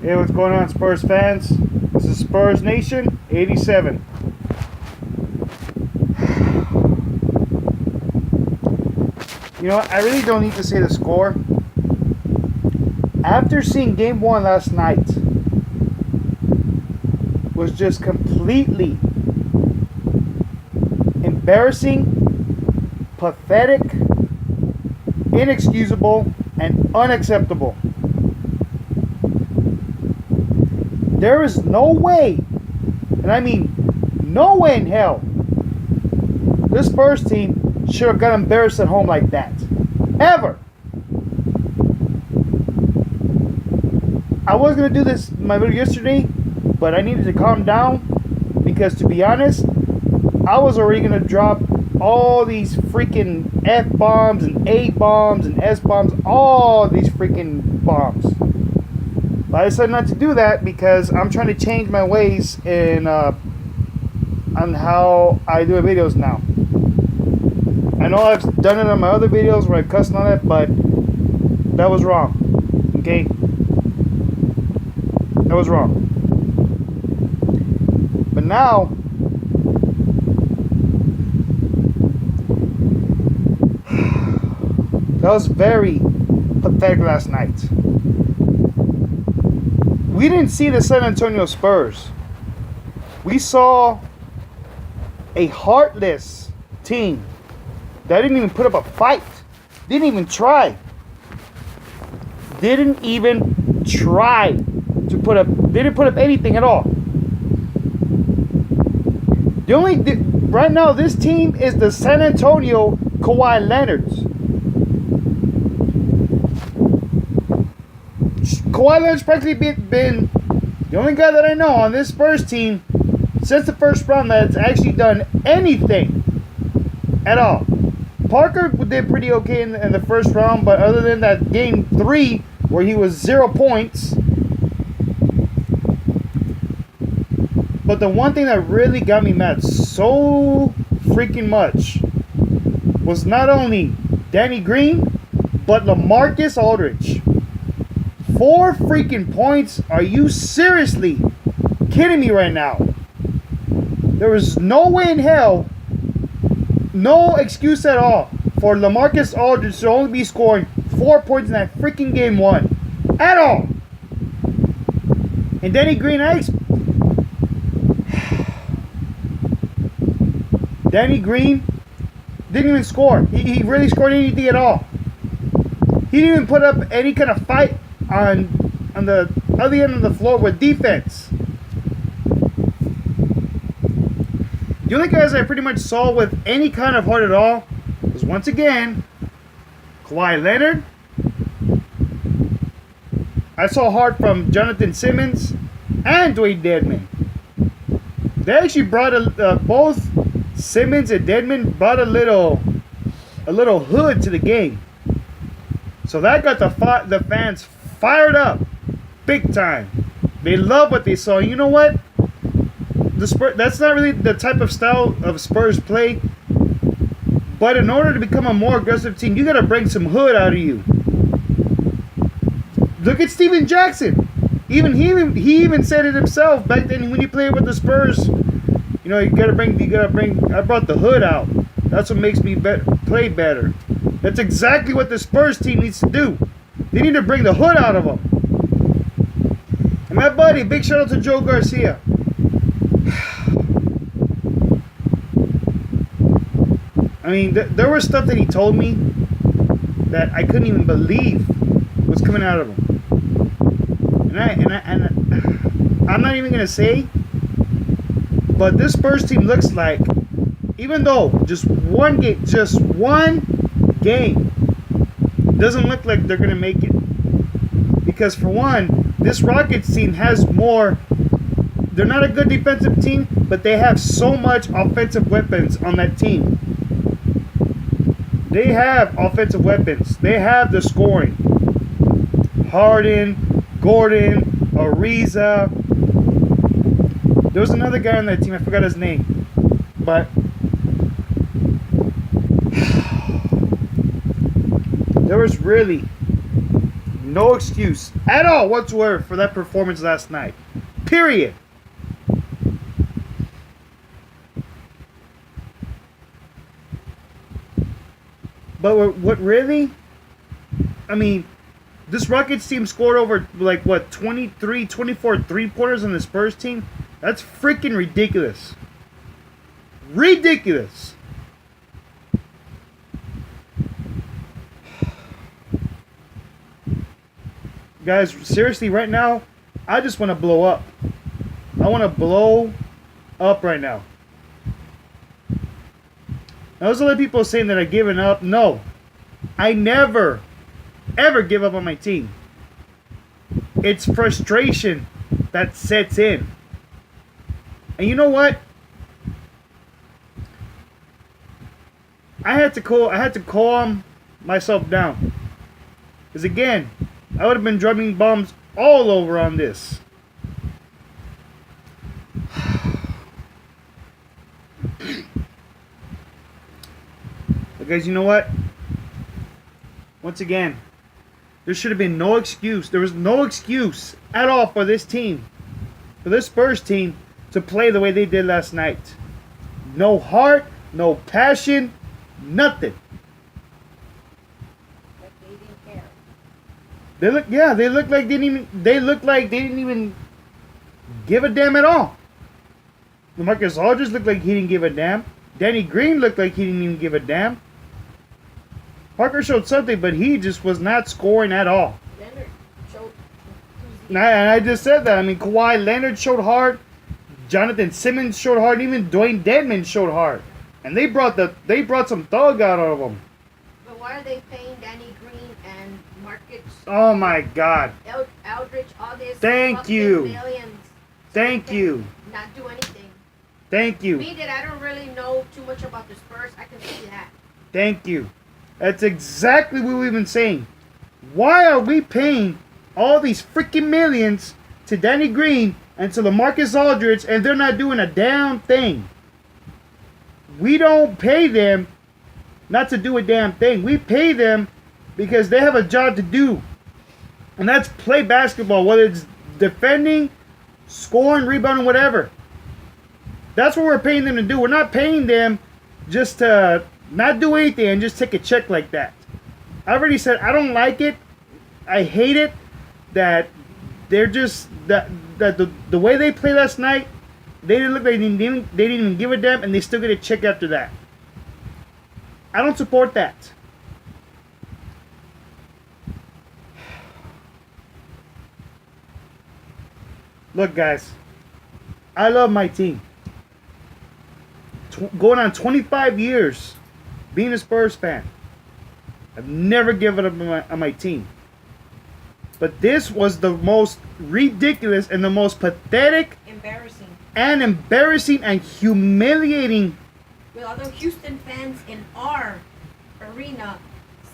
Hey, what's going on, Spurs fans? This is Spurs Nation 87. You know what? I really don't need to say the score. After seeing Game 1 last night, was just completely embarrassing, pathetic, inexcusable, and unacceptable. There is no way, and I mean no way in hell, this Spurs team should have got embarrassed at home like that. Ever. I was going to do this in my video yesterday, but I needed to calm down because, to be honest, I was already going to drop all these freaking F-bombs and A-bombs and S-bombs, all these freaking bombs. But I decided not to do that because I'm trying to change my ways in on how I do videos now. I know I've done it on my other videos where I cuss and all that, but that was wrong. Okay? That was wrong. But now, that was very pathetic last night. We didn't see the San Antonio Spurs. We saw a heartless team that didn't even put up a fight. Didn't even try. Didn't even try to put up. Didn't put up anything at all. Right now, this team is the San Antonio Kawhi Leonards. Kawhi Leonard's practically been the only guy that I know on this Spurs team since the first round that's actually done anything at all. Parker did pretty okay in the first round, but other than that game 3 where he was 0 points. But the one thing that really got me mad so freaking much was not only Danny Green, but LaMarcus Aldridge. 4 freaking points? Are you seriously kidding me right now? There is no way in hell, no excuse at all for LaMarcus Aldridge to only be scoring 4 points in that freaking game 1. At all. And Danny Green, Danny Green didn't even score. He really scored anything at all. He didn't even put up any kind of fight on the other end of the floor with defense. The only guys I pretty much saw with any kind of heart at all was, once again, Kawhi Leonard. I saw heart from Jonathan Simmons and Dwayne Dedmon. They actually brought both Simmons and Dedmon brought a little hood to the game. So that got the fans fired up big time. They love what they saw. You know what? The Spurs, that's not really the type of style of Spurs play. But in order to become a more aggressive team, you got to bring some hood out of you. Look at Steven Jackson. He even said it himself back then when he played with the Spurs. You know, you gotta bring. I brought the hood out. That's what makes me play better. That's exactly what the Spurs team needs to do. They need to bring the hood out of them. And my buddy, big shout out to Joe Garcia. I mean, there was stuff that he told me that I couldn't even believe was coming out of him. And I'm not even gonna say, but this Spurs team looks like, even though just one game doesn't look like they're gonna make it. Because for one, this Rockets team has more. They're not a good defensive team, but they have so much offensive weapons on that team. They have offensive weapons. They have the scoring. Harden, Gordon, Ariza. There was another guy on that team. I forgot his name. But there was really no excuse at all whatsoever for that performance last night. Period. But what really? I mean, this Rockets team scored over, 23, 24 three-pointers on the Spurs team? That's freaking ridiculous. Ridiculous. Guys, seriously, right now, I just want to blow up. I want to blow up right now. Now, there's a lot of people saying that I've given up. No. I never, ever give up on my team. It's frustration that sets in. And you know what? I had to calm myself down. Because again, I would have been dropping bombs all over on this. But guys, you know what? Once again, there should have been no excuse. There was no excuse at all for this team, for this Spurs team, to play the way they did last night. No heart, no passion, nothing. Like they didn't care. They looked like they didn't even give a damn at all. LaMarcus Aldridge looked like he didn't give a damn. Danny Green looked like he didn't even give a damn. Parker showed something, but he just was not scoring at all. Leonard showed. And I just said that. I mean, Kawhi Leonard showed hard. Jonathan Simmons showed hard. Even Dwayne Dedmon showed hard. And they brought some thug out of them. But why are they paying Danny Green and Marcus? Oh my God. Aldridge, all this. Thank you. Millions. Thank you. Not do anything. Thank you. Me that I don't really know too much about the Spurs, I can see that. Thank you. That's exactly what we've been saying. Why are we paying all these freaking millions to Danny Green and to LaMarcus Aldridge and they're not doing a damn thing? We don't pay them not to do a damn thing. We pay them because they have a job to do. And that's play basketball, whether it's defending, scoring, rebounding, whatever. That's what we're paying them to do. We're not paying them just to not do anything and just take a check like that. I already said I don't like it. I hate it that they're just that the way they played last night, they didn't look like they didn't even give a damn, and they still get a check after that. I don't support that. Look, guys, I love my team. Going on 25 years being a Spurs fan, I've never given up on my team. But this was the most ridiculous and the most pathetic, embarrassing and humiliating. With all the Houston fans in our arena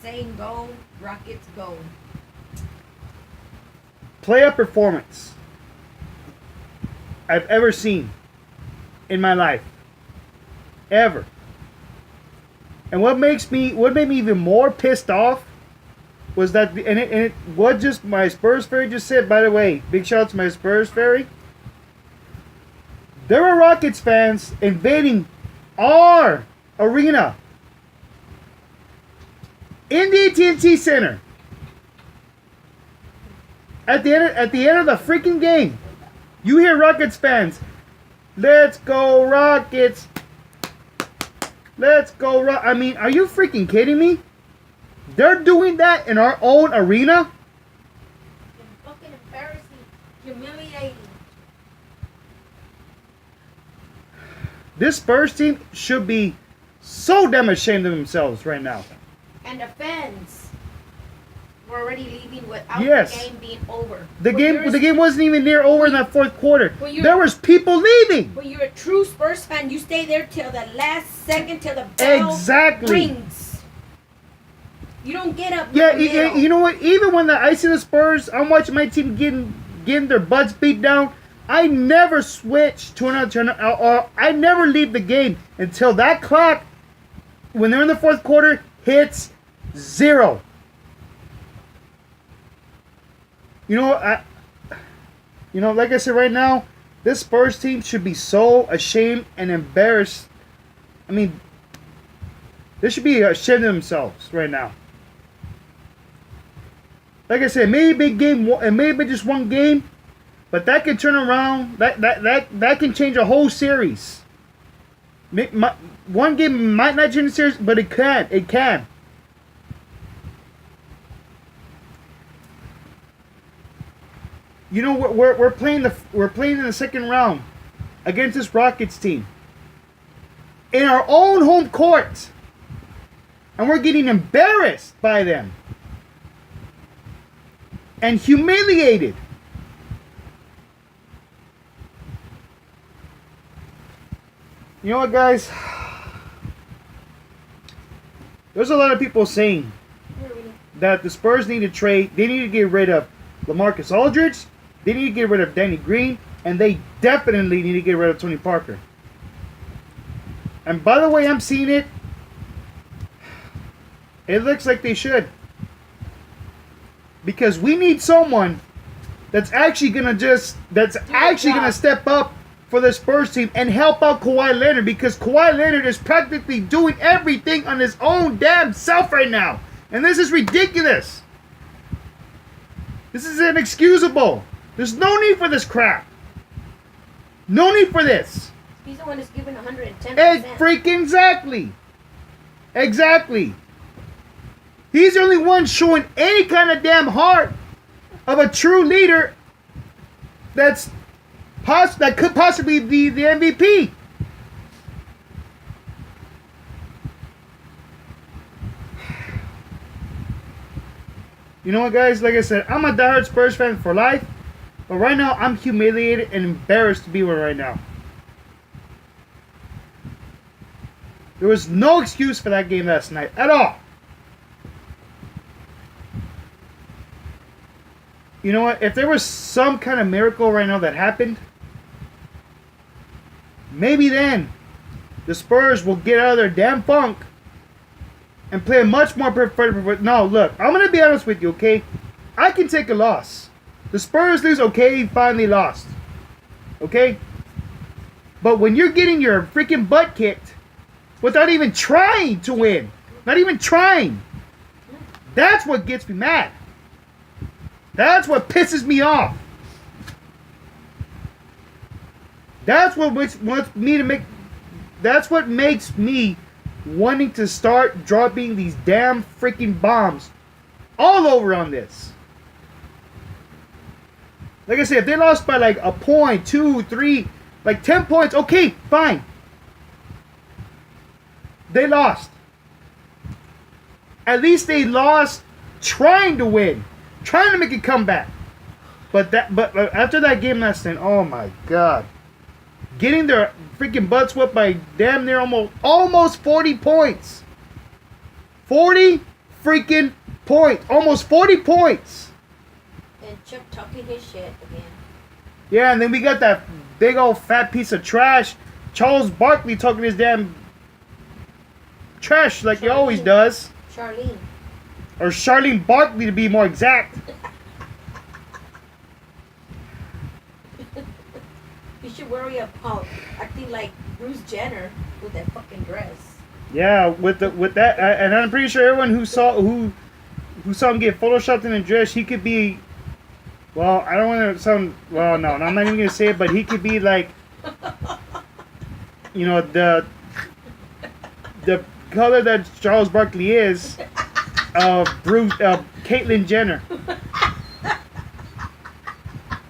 saying "Go Rockets, go!" Playoff performance I've ever seen in my life, ever. And what made me even more pissed off was that, what just my Spurs fairy just said. By the way, big shout out to my Spurs fairy. There were Rockets fans invading our arena in the AT&T Center at the end of the freaking game. You hear Rockets fans, "Let's go Rockets! Let's go I mean, are you freaking kidding me? They're doing that in our own arena? It's fucking embarrassing, humiliating. This Spurs team should be so damn ashamed of themselves right now. And the fans were already leaving without Yes. the game being over. The game wasn't even near over in that fourth quarter. There was people leaving. When you're a true Spurs fan, you stay there till the last second, till the bell Exactly. rings. You don't get up. Yeah, you know what? Even when I see the Spurs, I'm watching my team getting their butts beat down. I never switch to another, or I never leave the game until that clock, when they're in the fourth quarter, hits 0. You know, like I said right now, this Spurs team should be so ashamed and embarrassed. I mean, they should be ashamed of themselves right now. Like I said, maybe big game, it may have been just one game, but that can turn around. That can change a whole series. One game might not change the series, but it can. It can. You know, we're playing in the second round against this Rockets team in our own home court, and we're getting embarrassed by them and humiliated. You know what, guys? There's a lot of people saying that the Spurs need to trade. They need to get rid of LaMarcus Aldridge. They need to get rid of Danny Green. And they definitely need to get rid of Tony Parker. And by the way I'm seeing it, it looks like they should. Because we need someone that's actually gonna step up for the Spurs team and help out Kawhi Leonard, because Kawhi Leonard is practically doing everything on his own damn self right now. And this is ridiculous. This is inexcusable. There's no need for this crap. No need for this. He's the one that's giving 110%. Freaking exactly. Exactly. He's the only one showing any kind of damn heart of a true leader that could possibly be the MVP. You know what, guys? Like I said, I'm a diehard Spurs fan for life. But right now, I'm humiliated and embarrassed to be one right now. There was no excuse for that game last night at all. You know what? If there was some kind of miracle right now that happened, maybe then the Spurs will get out of their damn funk and play a much more preferred. No, look, I'm going to be honest with you, okay? I can take a loss. The Spurs lose, okay, finally lost. Okay? But when you're getting your freaking butt kicked without even trying to win, not even trying, that's what gets me mad. That's what pisses me off. That's what makes me wanting to start dropping these damn freaking bombs all over on this. Like I said, if they lost by like a point, 2, 3, like 10 points, okay, fine. They lost. At least they lost trying to win, trying to make a comeback. But after that game last night, oh my God, getting their freaking butts whipped by damn near almost 40 points. 40 freaking points, almost 40 points. And Chuck talking his shit again. Yeah, and then we got that big old fat piece of trash, Charles Barkley, talking his damn trash like he always does. Charlene. Or Charlene Barkley, to be more exact. You should worry about acting like Bruce Jenner with that fucking dress. Yeah, with that, and I'm pretty sure everyone who saw him get photoshopped in a dress, he could be. Well, I don't want to sound. Well, no, I'm not even gonna say it, but he could be like, you know, the color that Charles Barkley is, Caitlyn Jenner.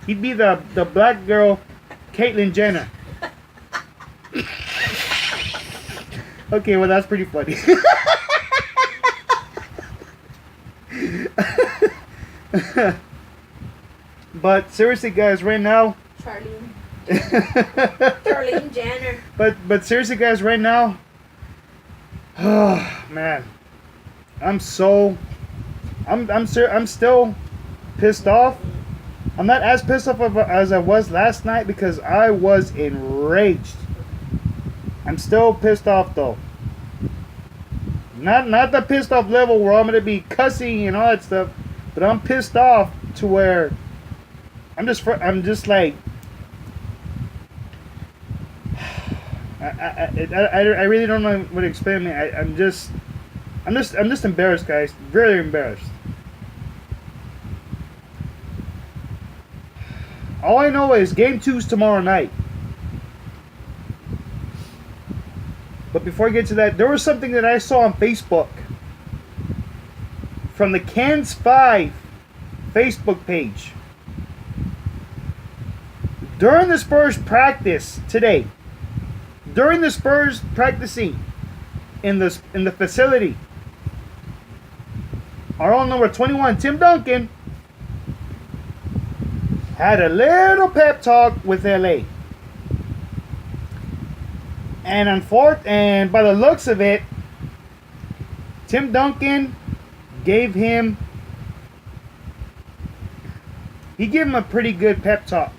He'd be the black girl, Caitlyn Jenner. Okay, well that's pretty funny. But seriously, guys, right now. Charlene Jenner. But seriously, guys, right now. Oh man, I'm still pissed off. I'm not as pissed off as I was last night because I was enraged. I'm still pissed off though. Not the pissed off level where I'm gonna be cussing and all that stuff, but I'm pissed off to where I'm just like, I really don't know what to explain. I'm just embarrassed, guys. Very embarrassed. All I know is Game 2's tomorrow night. But before I get to that, there was something that I saw on Facebook from the Cans 5 Facebook page. During the Spurs practice today, during the Spurs practicing in the facility, our own number 21, Tim Duncan, had a little pep talk with LA. And by the looks of it, Tim Duncan gave him a pretty good pep talk.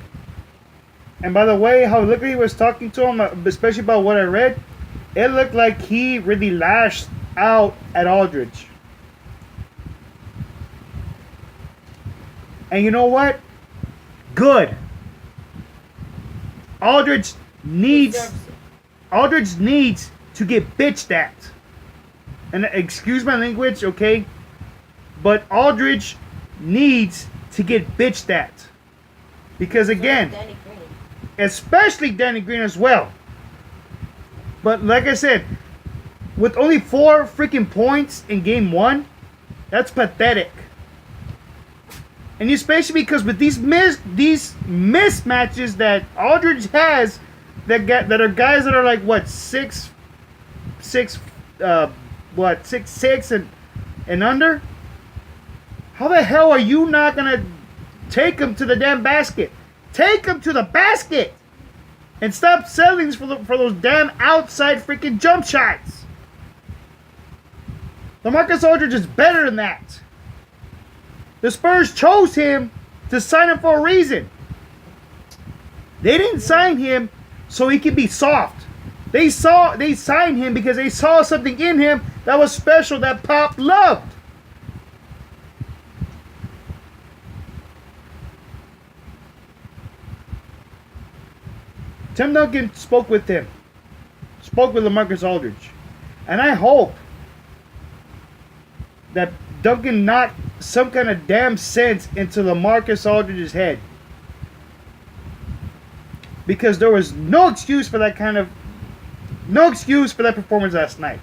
And by the way, how he was talking to him, especially about what I read, it looked like he really lashed out at Aldridge. And you know what? Good. Aldridge needs to get bitched at. And excuse my language, okay? But Aldridge needs to get bitched at. Because again, especially Danny Green as well. But like I said, with only 4 freaking points in game 1, that's pathetic. And especially because with these mismatches that Aldridge has, that are guys that are like what 6'6" and under. How the hell are you not gonna take him to the damn basket? Take him to the basket and stop settling for those damn outside freaking jump shots. LaMarcus Aldridge is better than that. The Spurs chose him to sign him for a reason. They didn't sign him so he could be soft. They signed him because they saw something in him that was special, that Pop loved. Tim Duncan spoke with LaMarcus Aldridge. And I hope that Duncan knocked some kind of damn sense into LaMarcus Aldridge's head. Because there was no excuse for that performance last night.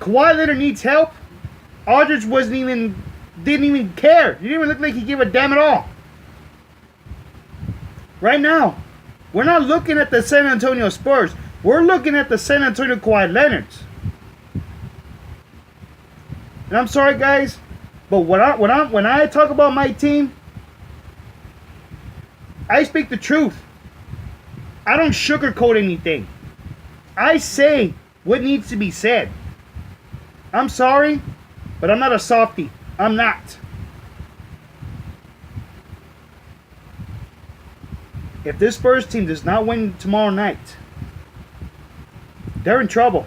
Kawhi Leonard needs help. Aldridge didn't even care. He didn't even look like he gave a damn at all. Right now, we're not looking at the San Antonio Spurs. We're looking at the San Antonio Kawhi Leonards. And I'm sorry, guys, but when I talk about my team, I speak the truth. I don't sugarcoat anything. I say what needs to be said. I'm sorry, but I'm not a softie. I'm not. If this Spurs team does not win tomorrow night, they're in trouble.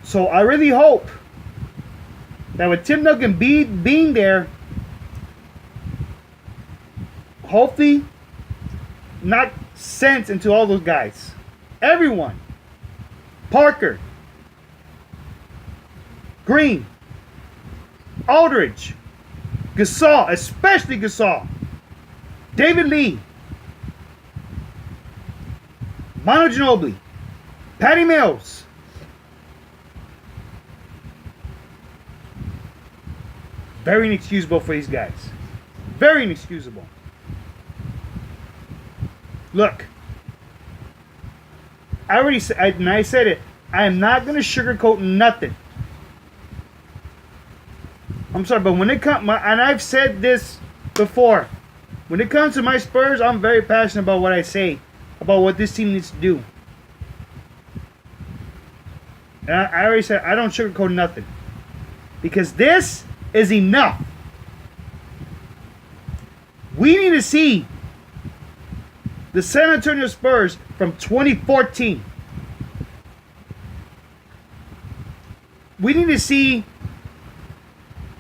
So I really hope that with Tim Duncan being there, hopefully knock sense into all those guys. Everyone. Parker. Green. Aldridge. Gasol, especially Gasol. David Lee. Manu Ginobili. Patty Mills. Very inexcusable for these guys. Very inexcusable. Look, I said it. I am not going to sugarcoat nothing. I'm sorry, but when it comes, and I've said this before, when it comes to my Spurs, I'm very passionate about what I say, about what this team needs to do. And I already said I don't sugarcoat nothing. Because this is enough. We need to see the San Antonio Spurs from 2014. We need to see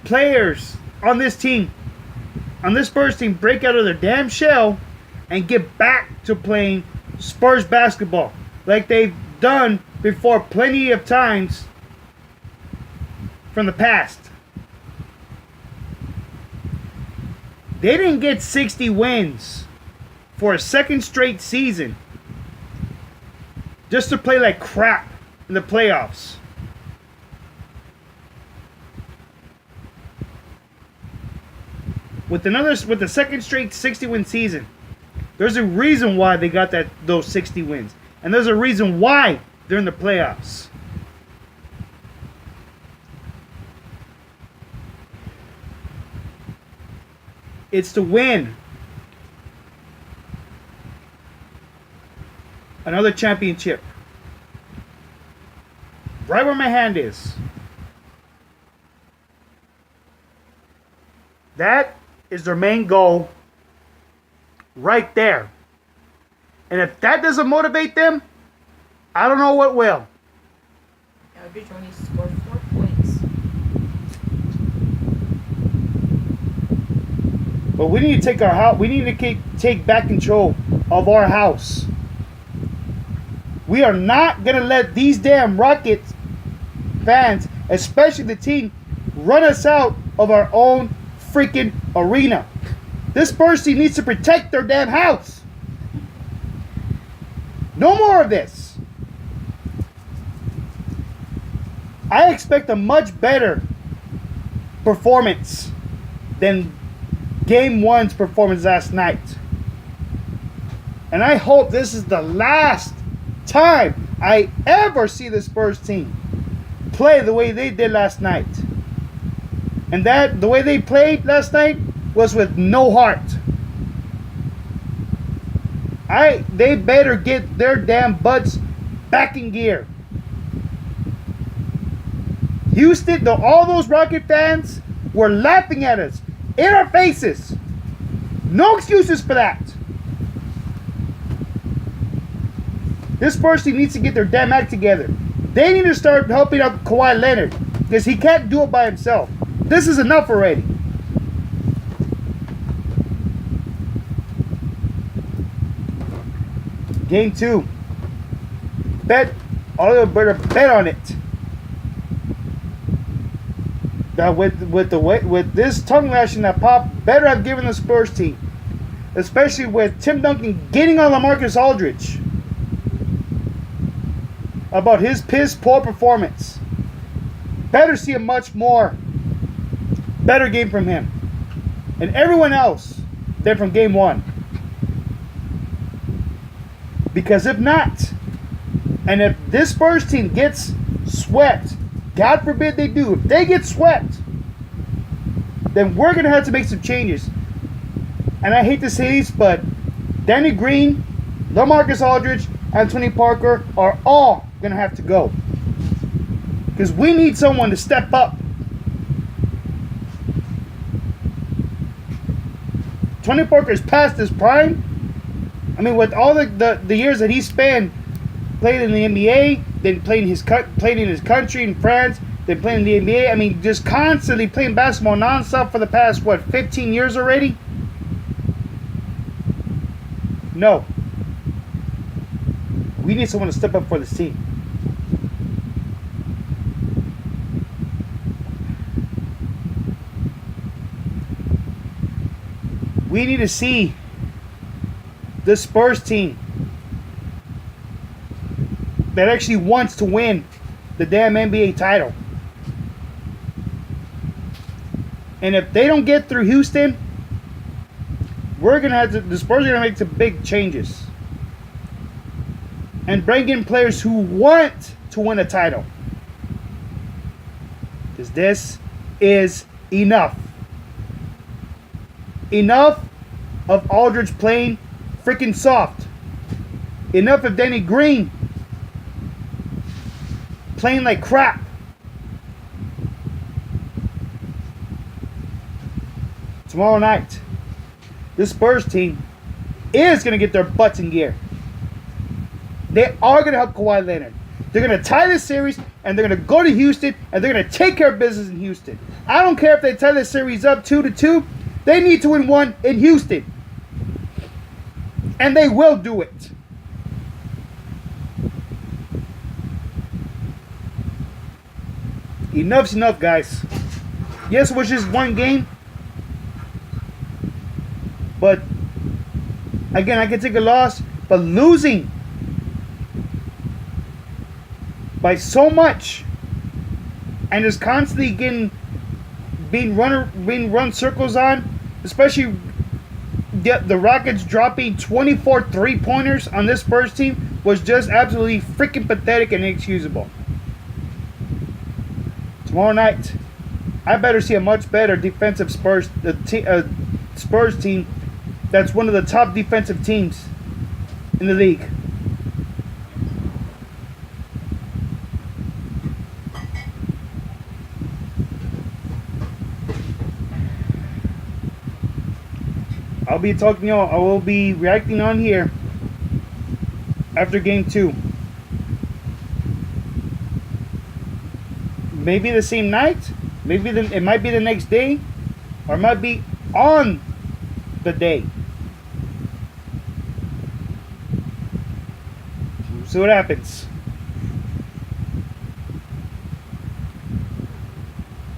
players on this team, on this Spurs team, break out of their damn shell and get back to playing Spurs basketball like they've done before plenty of times from the past. They didn't get 60 wins for a second straight season just to play like crap in the playoffs. With the second straight 60-win season, there's a reason why they got those 60 wins, and there's a reason why they're in the playoffs. It's to win another championship. Right where my hand is. That is their main goal right there. And if that doesn't motivate them, I don't know what will. Aldridge only scored 4 points. But we need to take our house. We need to take back control of our house. We are not gonna let these damn Rockets fans, especially the team, run us out of our own freaking arena. This Spurs team needs to protect their damn house. No more of this. I expect a much better performance than Game 1's performance last night. And I hope this is the last time I ever see the Spurs team play the way they did last night. And that the way they played last night was with no heart. They better get their damn butts back in gear. Houston, all those Rocket fans were laughing at us in our faces. No excuses for that. This Spurs team needs to get their damn act together. They need to start helping out Kawhi Leonard because he can't do it by himself. This is enough already. Game 2. All better bet on it. That with this tongue lashing that Pop better have given the Spurs team, especially with Tim Duncan getting on LaMarcus Aldridge about his piss poor performance. Better see a much more better game from him and everyone else than from Game 1. Because if not, and if this Spurs team gets swept, God forbid they do, if they get swept, then we're going to have to make some changes. And I hate to say this, but Danny Green, LaMarcus Aldridge, and Tony Parker are all going to have to go. Because we need someone to step up. Tony Parker's past his prime. I mean, with all the years that he spent playing in the NBA, then playing in his country in France, then playing in the NBA. I mean, just constantly playing basketball nonstop for the past, 15 years already? No. We need someone to step up for this team. We need to see the Spurs team that actually wants to win the damn NBA title. And if they don't get through Houston, the Spurs are gonna make some big changes and bring in players who want to win a title. Because this is enough. Enough of Aldridge playing freaking soft. Enough of Danny Green playing like crap. Tomorrow night, this Spurs team is going to get their butts in gear. They are going to help Kawhi Leonard. They're going to tie this series, and they're going to go to Houston, and they're going to take care of business in Houston. I don't care if they tie the series up 2-2. They need to win one in Houston. And they will do it. Enough's enough, guys. Yes, it was just one game. But, again, I can take a loss. But losing by so much and just constantly being run circles on, especially the Rockets dropping 24 3-pointers on this Spurs team, was just absolutely freaking pathetic and inexcusable. Tomorrow night, I better see a much better defensive Spurs team that's one of the top defensive teams in the league. I'll be talking to y'all. I will be reacting on here after game 2. Maybe the same night. Maybe it might be the next day, or it might be on the day. We'll see what happens.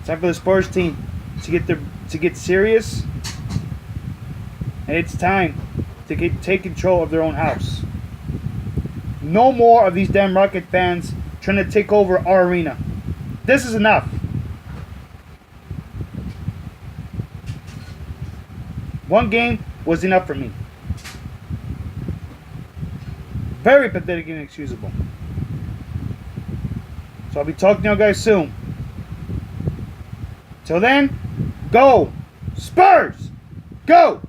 Time for the Spurs team to get serious. And it's time to take control of their own house. No more of these damn Rocket fans trying to take over our arena. This is enough. One game was enough for me. Very pathetic and inexcusable. So I'll be talking to you guys soon. Till then, go Spurs! Go!